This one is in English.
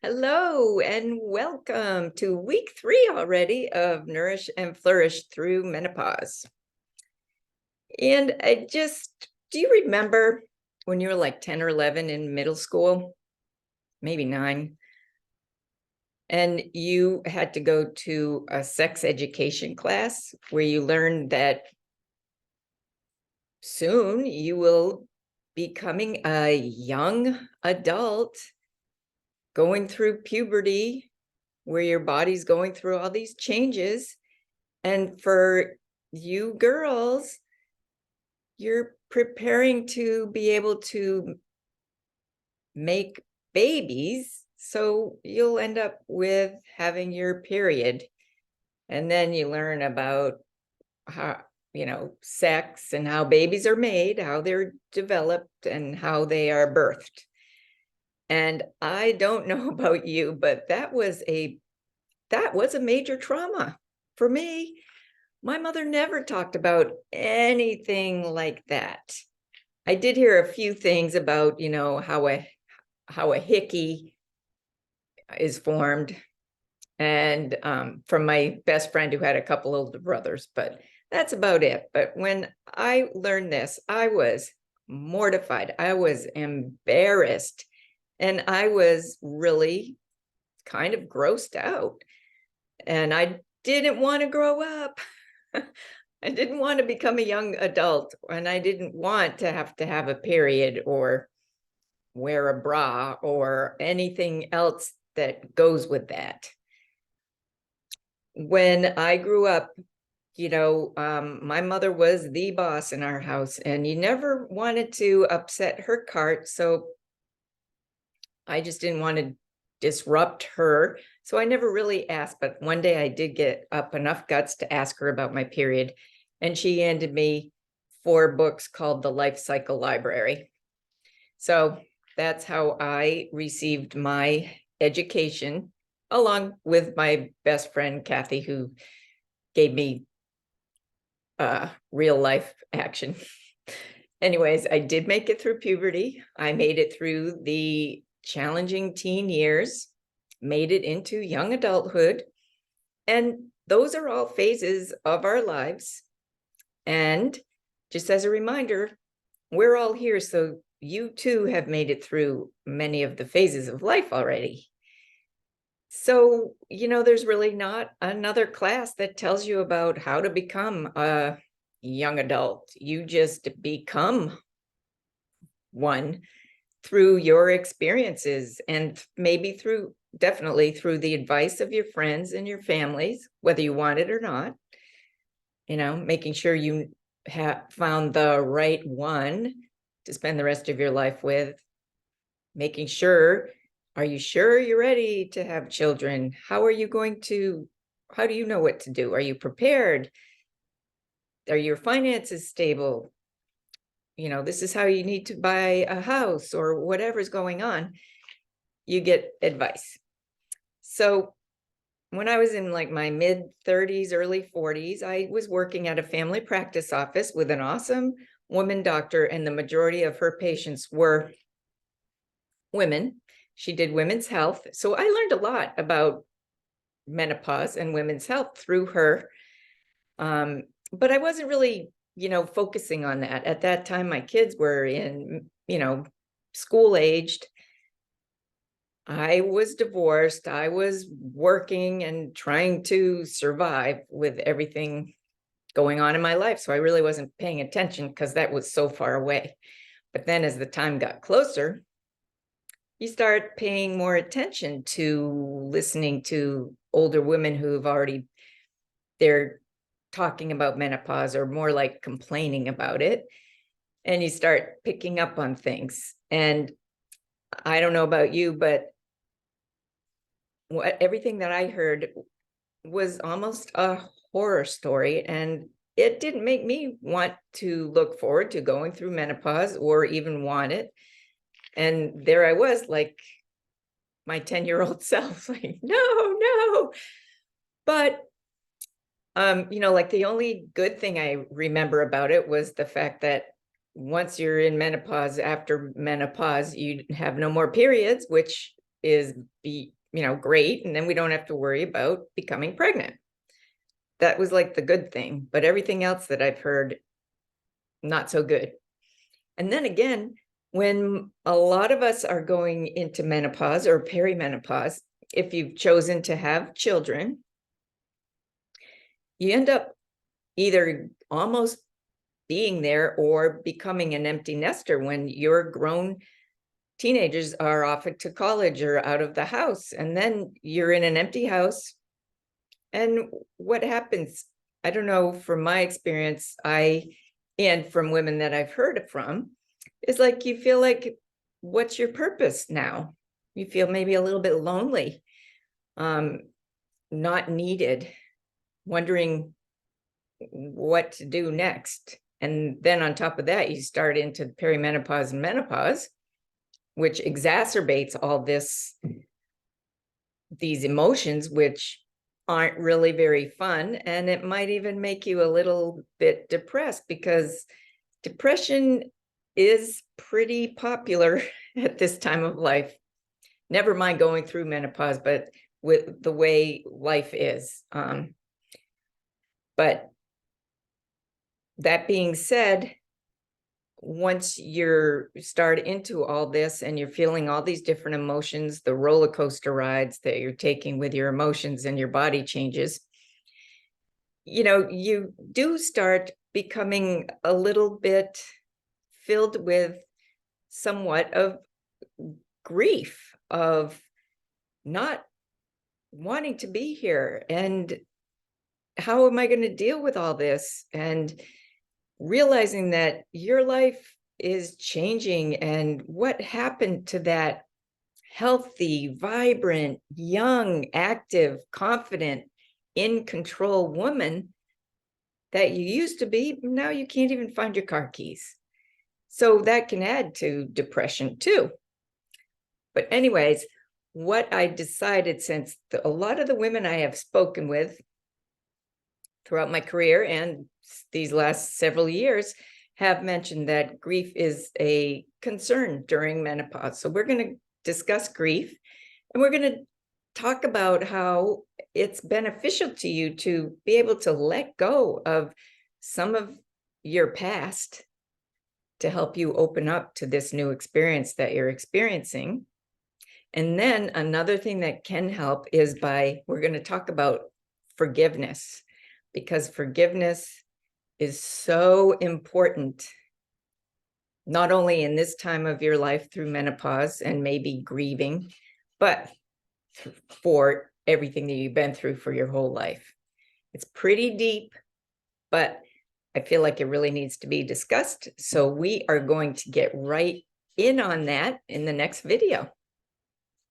Hello and welcome to week 3 already of Nourish and Flourish through Menopause. And do you remember when you were like 10 or 11 in middle school, maybe 9, and you had to go to a sex education class where you learned that soon you will be becoming a young adult going through puberty, where your body's going through all these changes. And for you girls, you're preparing to be able to make babies. So you'll end up with having your period. And then you learn about how, sex and how babies are made, how they're developed, and how they are birthed. And I don't know about you, but that was a major trauma for me. My mother never talked about anything like that. I did hear a few things about, how a hickey is formed, and from my best friend who had a couple older brothers, but that's about it. But when I learned this, I was mortified. I was embarrassed, and I was really kind of grossed out. And I didn't want to grow up. I didn't want to become a young adult, and I didn't want to have a period or wear a bra or anything else that goes with that. When I grew up, my mother was the boss in our house, and you never wanted to upset her cart. So I just didn't want to disrupt her. So I never really asked, but one day I did get up enough guts to ask her about my period. And she handed me 4 books called the Life Cycle Library. So that's how I received my education, along with my best friend, Kathy, who gave me real life action. Anyways, I did make it through puberty. I made it through the challenging teen years, made it into young adulthood. And those are all phases of our lives. And just as a reminder, we're all here. So you too have made it through many of the phases of life already. So, there's really not another class that tells you about how to become a young adult. You just become one through your experiences, and maybe definitely through the advice of your friends and your families, whether you want it or not. Making sure you have found the right one to spend the rest of your life with. Making sure, are you sure you're ready to have children? How do you know what to do? Are you prepared? Are your finances stable? This is how you need to buy a house, or whatever's going on. You get advice. So when I was in like my mid 30s, early 40s, I was working at a family practice office with an awesome woman doctor, and the majority of her patients were women. She did women's health. So I learned a lot about menopause and women's health through her. But I wasn't really, focusing on that. At that time, my kids were in, school aged. I was divorced. I was working and trying to survive with everything going on in my life. So I really wasn't paying attention because that was so far away. But then as the time got closer, you start paying more attention to listening to older women they're talking about menopause, or more like complaining about it. And you start picking up on things. And I don't know about you, but everything that I heard was almost a horror story. And it didn't make me want to look forward to going through menopause or even want it. And there I was, like my 10-year-old self, like, no. But, like the only good thing I remember about it was the fact that once you're in menopause, after menopause, you have no more periods, which is great. And then we don't have to worry about becoming pregnant. That was like the good thing, but everything else that I've heard, not so good. And then again, when a lot of us are going into menopause or perimenopause, if you've chosen to have children, you end up either almost being there or becoming an empty nester when your grown teenagers are off to college or out of the house. And then you're in an empty house. And what happens? I don't know, from my experience, and from women that I've heard it from, is like you feel like, what's your purpose now? You feel maybe a little bit lonely, not needed, wondering what to do next. And then on top of that, you start into perimenopause and menopause, which exacerbates all these emotions, which aren't really very fun. And it might even make you a little bit depressed, because depression is pretty popular at this time of life. Never mind going through menopause, but with the way life is. But that being said, once you're start into all this and you're feeling all these different emotions, the roller coaster rides that you're taking with your emotions and your body changes, you do start becoming a little bit filled with somewhat of grief, of not wanting to be here, and how am I going to deal with all this, and realizing that your life is changing, and what happened to that healthy, vibrant, young, active, confident, in control woman that you used to be. Now you can't even find your car keys. So that can add to depression too. But anyways, what I decided, since a lot of the women I have spoken with throughout my career and these last several years have mentioned that grief is a concern during menopause. So we're going to discuss grief, and we're going to talk about how it's beneficial to you to be able to let go of some of your past to help you open up to this new experience that you're experiencing. And then another thing that can help is we're going to talk about forgiveness, because forgiveness is so important, not only in this time of your life through menopause and maybe grieving, but for everything that you've been through for your whole life. It's pretty deep, but I feel like it really needs to be discussed. So we are going to get right in on that in the next video.